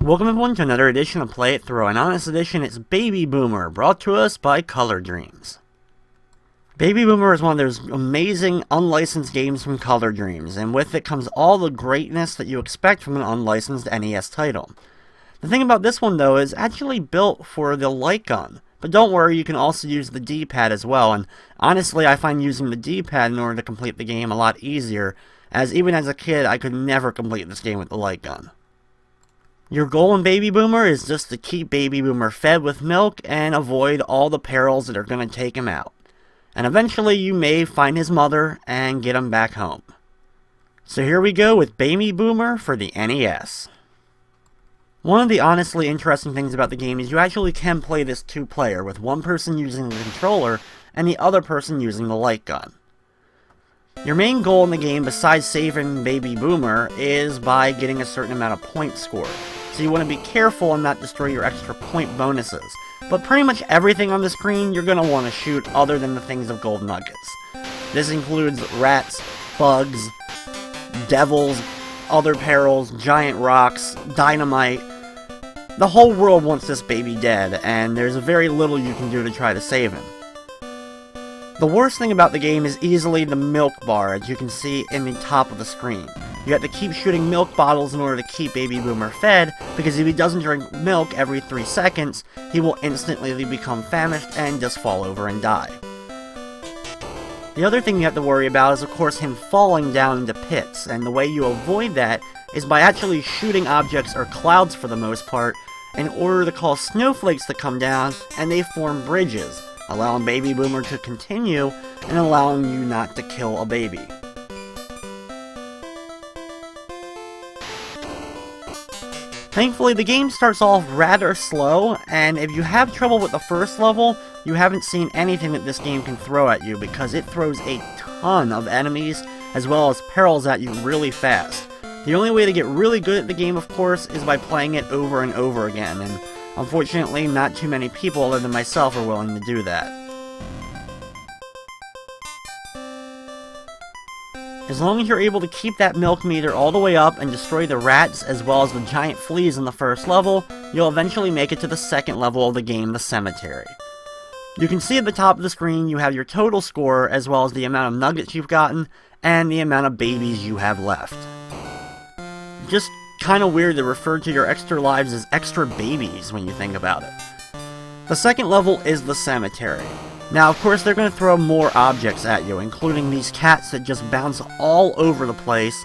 Welcome everyone to another edition of Play It Through, and on this edition it's Baby Boomer, brought to us by Color Dreams. Baby Boomer is one of those amazing unlicensed games from Color Dreams, and with it comes all the greatness that you expect from an unlicensed NES title. The thing about this one though is actually built for the light gun, but don't worry, you can also use the D-pad as well, and honestly I find using the D-pad in order to complete the game a lot easier, as even as a kid I could never complete this game with the light gun. Your goal in Baby Boomer is just to keep Baby Boomer fed with milk and avoid all the perils that are going to take him out. And eventually you may find his mother and get him back home. So here we go with Baby Boomer for the NES. One of the honestly interesting things about the game is you actually can play this two-player, with one person using the controller and the other person using the light gun. Your main goal in the game, besides saving Baby Boomer, is by getting a certain amount of points scored. So you want to be careful and not destroy your extra point bonuses. But pretty much everything on the screen you're going to want to shoot other than the things of gold nuggets. This includes rats, bugs, devils, other perils, giant rocks, dynamite. The whole world wants this baby dead, and there's very little you can do to try to save him. The worst thing about the game is easily the milk bar, as you can see in the top of the screen. You have to keep shooting milk bottles in order to keep Baby Boomer fed, because if he doesn't drink milk every 3 seconds, he will instantly become famished and just fall over and die. The other thing you have to worry about is of course him falling down into pits, and the way you avoid that is by actually shooting objects or clouds for the most part, in order to cause snowflakes to come down, and they form bridges, allowing Baby Boomer to continue and allowing you not to kill a baby. Thankfully, the game starts off rather slow, and if you have trouble with the first level, you haven't seen anything that this game can throw at you, because it throws a ton of enemies as well as perils at you really fast. The only way to get really good at the game, of course, is by playing it over and over again, and unfortunately, not too many people other than myself are willing to do that. As long as you're able to keep that milk meter all the way up and destroy the rats as well as the giant fleas in the first level, you'll eventually make it to the second level of the game, the cemetery. You can see at the top of the screen you have your total score as well as the amount of nuggets you've gotten and the amount of babies you have left. Just kind of weird to refer to your extra lives as extra babies when you think about it. The second level is the cemetery. Now, of course, they're going to throw more objects at you, including these cats that just bounce all over the place,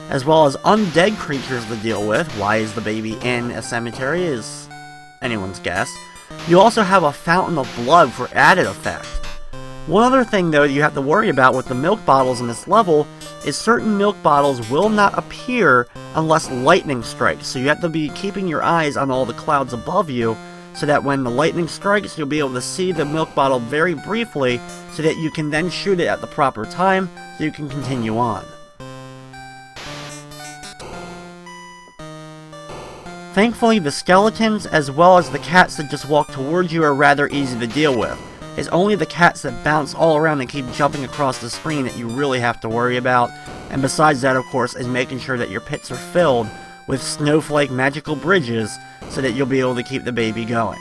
as well as undead creatures to deal with. Why is the baby in a cemetery is anyone's guess. You also have a fountain of blood for added effect. One other thing, though, you have to worry about with the milk bottles in this level is certain milk bottles will not appear unless lightning strikes, so you have to be keeping your eyes on all the clouds above you, so that when the lightning strikes, you'll be able to see the milk bottle very briefly, so that you can then shoot it at the proper time, so you can continue on. Thankfully, the skeletons, as well as the cats that just walk towards you, are rather easy to deal with. It's only the cats that bounce all around and keep jumping across the screen that you really have to worry about, and besides that, of course, is making sure that your pits are filled with snowflake magical bridges, so that you'll be able to keep the baby going.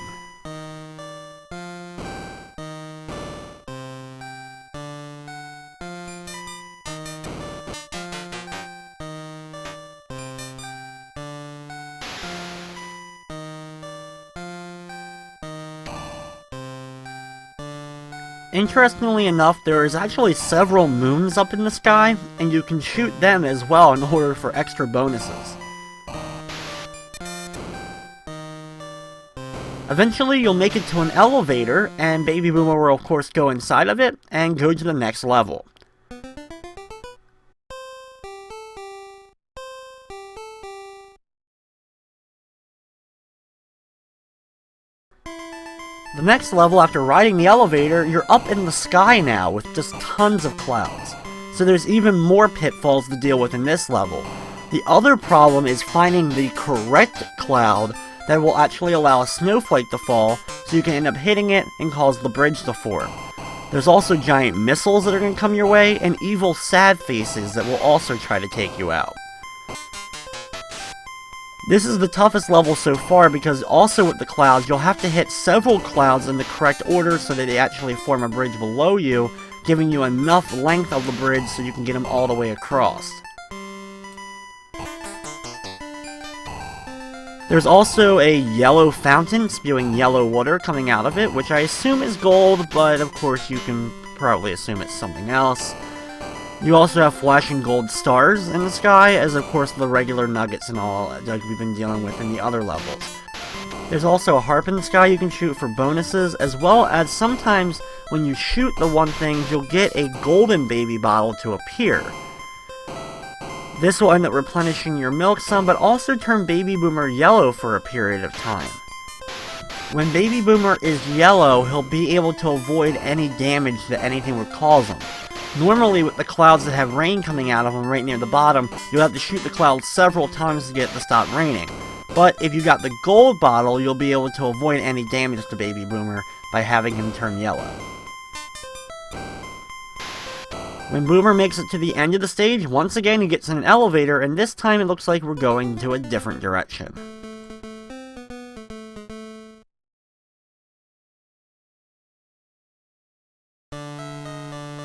Interestingly enough, there is actually several moons up in the sky, and you can shoot them as well in order for extra bonuses. Eventually, you'll make it to an elevator, and Baby Boomer will of course go inside of it, and go to the next level. The next level, after riding the elevator, you're up in the sky now with just tons of clouds. So there's even more pitfalls to deal with in this level. The other problem is finding the correct cloud that will actually allow a snowflake to fall, so you can end up hitting it and cause the bridge to form. There's also giant missiles that are going to come your way, and evil sad faces that will also try to take you out. This is the toughest level so far because also with the clouds, you'll have to hit several clouds in the correct order so that they actually form a bridge below you, giving you enough length of the bridge so you can get them all the way across. There's also a yellow fountain spewing yellow water coming out of it, which I assume is gold, but of course you can probably assume it's something else. You also have flashing gold stars in the sky, as of course the regular nuggets and all that we've been dealing with in the other levels. There's also a harp in the sky you can shoot for bonuses, as well as sometimes when you shoot the one thing, you'll get a golden baby bottle to appear. This will end up replenishing your milk some, but also turn Baby Boomer yellow for a period of time. When Baby Boomer is yellow, he'll be able to avoid any damage that anything would cause him. Normally, with the clouds that have rain coming out of them right near the bottom, you'll have to shoot the clouds several times to get it to stop raining. But if you got the gold bottle, you'll be able to avoid any damage to Baby Boomer by having him turn yellow. When Boomer makes it to the end of the stage, once again he gets in an elevator, and this time it looks like we're going to a different direction.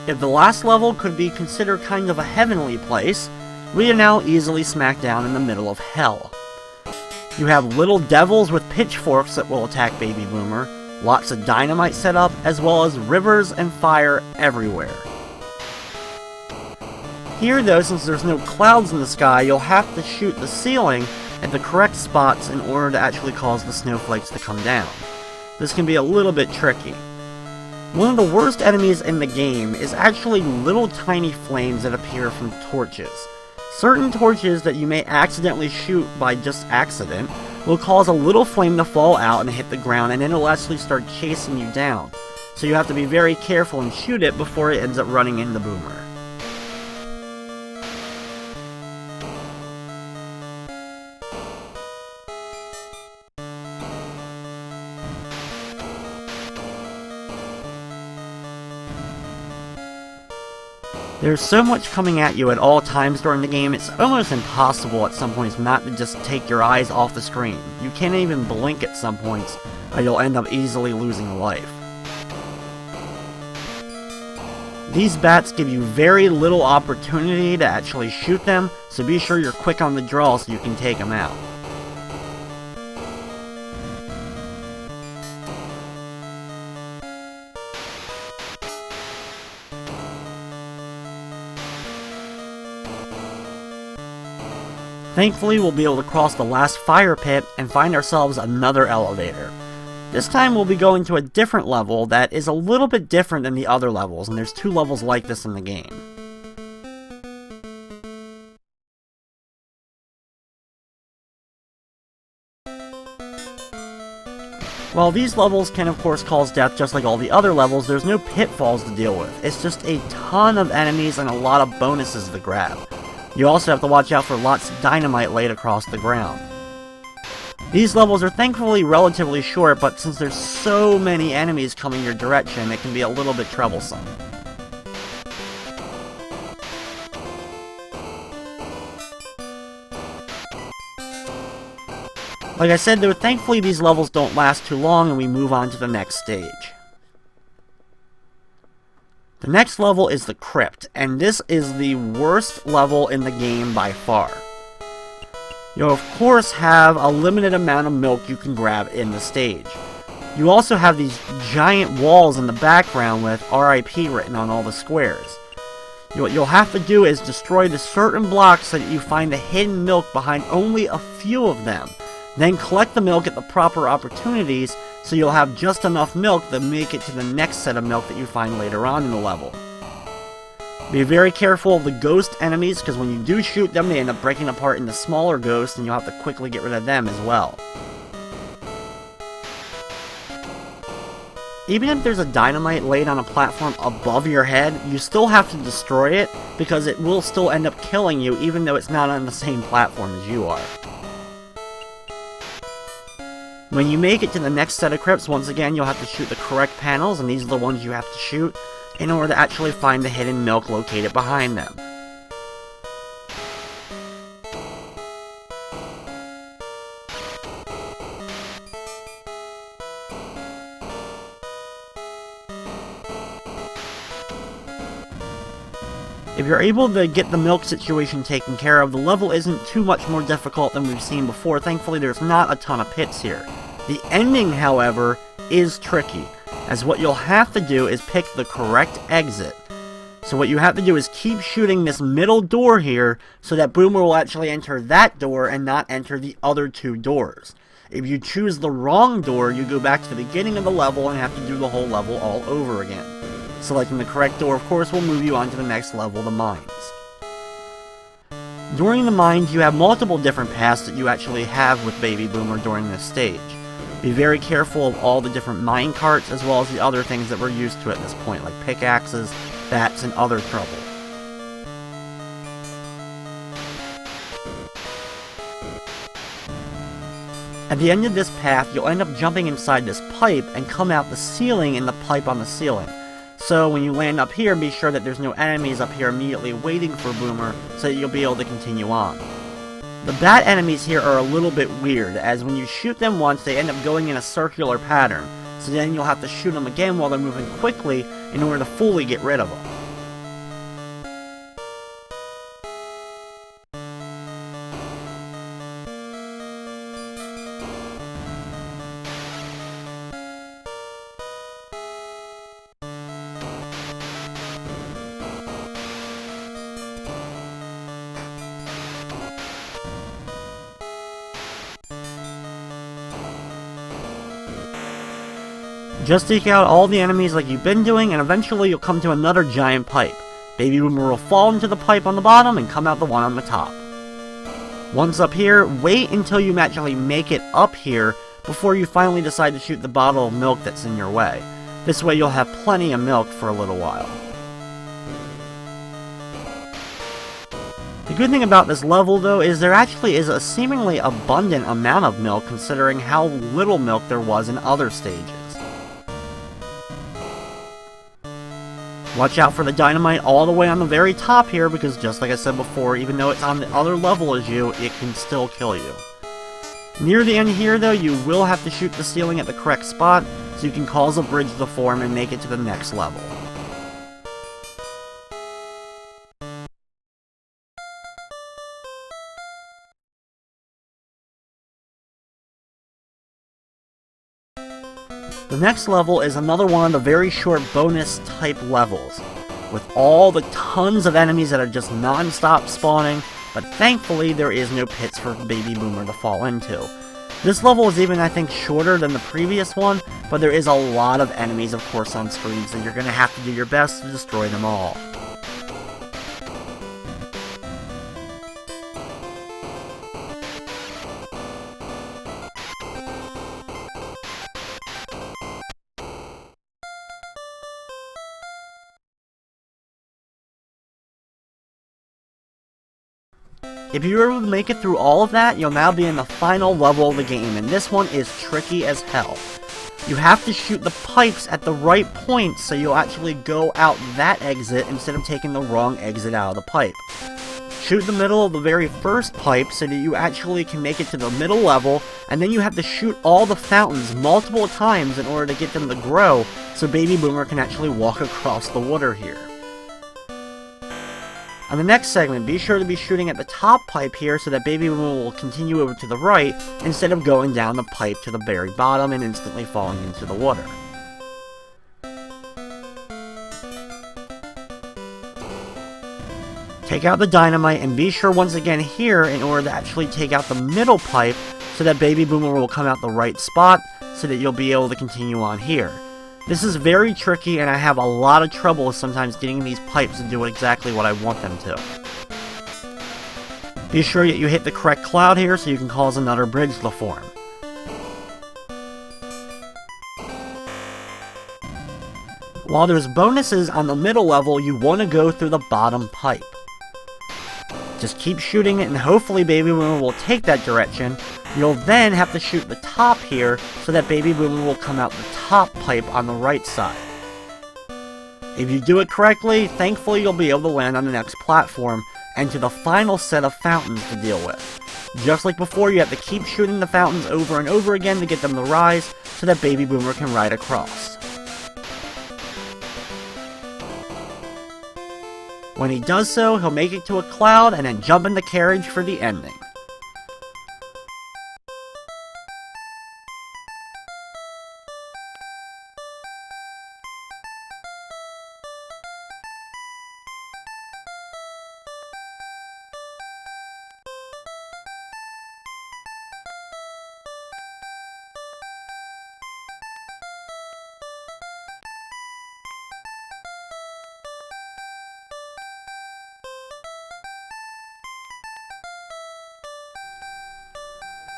If the last level could be considered kind of a heavenly place, we are now easily smack down in the middle of hell. You have little devils with pitchforks that will attack Baby Boomer, lots of dynamite set up, as well as rivers and fire everywhere. Here though, since there's no clouds in the sky, you'll have to shoot the ceiling at the correct spots in order to actually cause the snowflakes to come down. This can be a little bit tricky. One of the worst enemies in the game is actually little tiny flames that appear from torches. Certain torches that you may accidentally shoot by just accident will cause a little flame to fall out and hit the ground, and then it'll actually start chasing you down. So you have to be very careful and shoot it before it ends up running into Boomer. There's so much coming at you at all times during the game, it's almost impossible at some points not to just take your eyes off the screen. You can't even blink at some points, or you'll end up easily losing a life. These bats give you very little opportunity to actually shoot them, so be sure you're quick on the draw so you can take them out. Thankfully, we'll be able to cross the last fire pit and find ourselves another elevator. This time we'll be going to a different level that is a little bit different than the other levels, and there's 2 levels like this in the game. While these levels can of course cause death just like all the other levels, there's no pitfalls to deal with. It's just a ton of enemies and a lot of bonuses to grab. You also have to watch out for lots of dynamite laid across the ground. These levels are thankfully relatively short, but since there's so many enemies coming your direction, it can be a little bit troublesome. Like I said, though, thankfully these levels don't last too long and we move on to the next stage. The next level is the Crypt, and this is the worst level in the game by far. You'll of course have a limited amount of milk you can grab in the stage. You also have these giant walls in the background with RIP written on all the squares. What you'll have to do is destroy the certain blocks so that you find the hidden milk behind only a few of them. Then collect the milk at the proper opportunities so you'll have just enough milk to make it to the next set of milk that you find later on in the level. Be very careful of the ghost enemies, because when you do shoot them they end up breaking apart into smaller ghosts and you'll have to quickly get rid of them as well. Even if there's a dynamite laid on a platform above your head, you still have to destroy it, because it will still end up killing you even though it's not on the same platform as you are. When you make it to the next set of crypts, once again you'll have to shoot the correct panels, and these are the ones you have to shoot in order to actually find the hidden milk located behind them. If you're able to get the milk situation taken care of, the level isn't too much more difficult than we've seen before. Thankfully, there's not a ton of pits here. The ending, however, is tricky, as what you'll have to do is pick the correct exit. So what you have to do is keep shooting this middle door here, so that Boomer will actually enter that door and not enter the other two doors. If you choose the wrong door, you go back to the beginning of the level and have to do the whole level all over again. Selecting the correct door, of course, will move you on to the next level, the mines. During the mines, you have multiple different paths that you actually have with Baby Boomer during this stage. Be very careful of all the different mine carts, as well as the other things that we're used to at this point, like pickaxes, bats, and other trouble. At the end of this path, you'll end up jumping inside this pipe and come out the ceiling in the pipe on the ceiling. So when you land up here, be sure that there's no enemies up here immediately waiting for Boomer, so that you'll be able to continue on. The bat enemies here are a little bit weird, as when you shoot them once, they end up going in a circular pattern, so then you'll have to shoot them again while they're moving quickly in order to fully get rid of them. Just take out all the enemies like you've been doing, and eventually you'll come to another giant pipe. Baby Boomer will fall into the pipe on the bottom and come out the one on the top. Once up here, wait until you actually make it up here before you finally decide to shoot the bottle of milk that's in your way. This way you'll have plenty of milk for a little while. The good thing about this level, though, is there actually is a seemingly abundant amount of milk considering how little milk there was in other stages. Watch out for the dynamite all the way on the very top here, because just like I said before, even though it's on the other level as you, it can still kill you. Near the end here, though, you will have to shoot the ceiling at the correct spot, so you can cause a bridge to form and make it to the next level. The next level is another one of the very short bonus type levels, with all the tons of enemies that are just non-stop spawning, but thankfully there is no pits for Baby Boomer to fall into. This level is even, I think, shorter than the previous one, but there is a lot of enemies, of course, on screen, so you're going to have to do your best to destroy them all. If you were able to make it through all of that, you'll now be in the final level of the game, and this one is tricky as hell. You have to shoot the pipes at the right point so you'll actually go out that exit instead of taking the wrong exit out of the pipe. Shoot the middle of the very first pipe so that you actually can make it to the middle level, and then you have to shoot all the fountains multiple times in order to get them to grow so Baby Boomer can actually walk across the water here. On the next segment, be sure to be shooting at the top pipe here so that Baby Boomer will continue over to the right instead of going down the pipe to the very bottom and instantly falling into the water. Take out the dynamite and be sure once again here in order to actually take out the middle pipe so that Baby Boomer will come out the right spot so that you'll be able to continue on here. This is very tricky, and I have a lot of trouble sometimes getting these pipes to do exactly what I want them to. Be sure that you hit the correct cloud here so you can cause another bridge to form. While there's bonuses on the middle level, you want to go through the bottom pipe. Just keep shooting it and hopefully Baby Boomer will take that direction. You'll then have to shoot the top here so that Baby Boomer will come out the top pipe on the right side. If you do it correctly, thankfully you'll be able to land on the next platform and to the final set of fountains to deal with. Just like before, you have to keep shooting the fountains over and over again to get them to rise so that Baby Boomer can ride across. When he does so, he'll make it to a cloud and then jump in the carriage for the ending.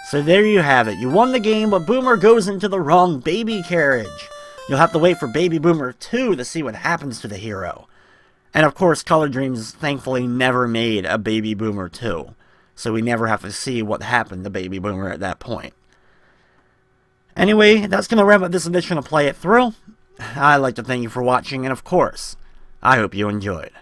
So there you have it. You won the game, but Boomer goes into the wrong baby carriage. You'll have to wait for Baby Boomer 2 to see what happens to the hero. And of course, Color Dreams thankfully never made a Baby Boomer 2. So we never have to see what happened to Baby Boomer at that point. Anyway, that's going to wrap up this edition of Play It Through. I'd like to thank you for watching, and of course, I hope you enjoyed.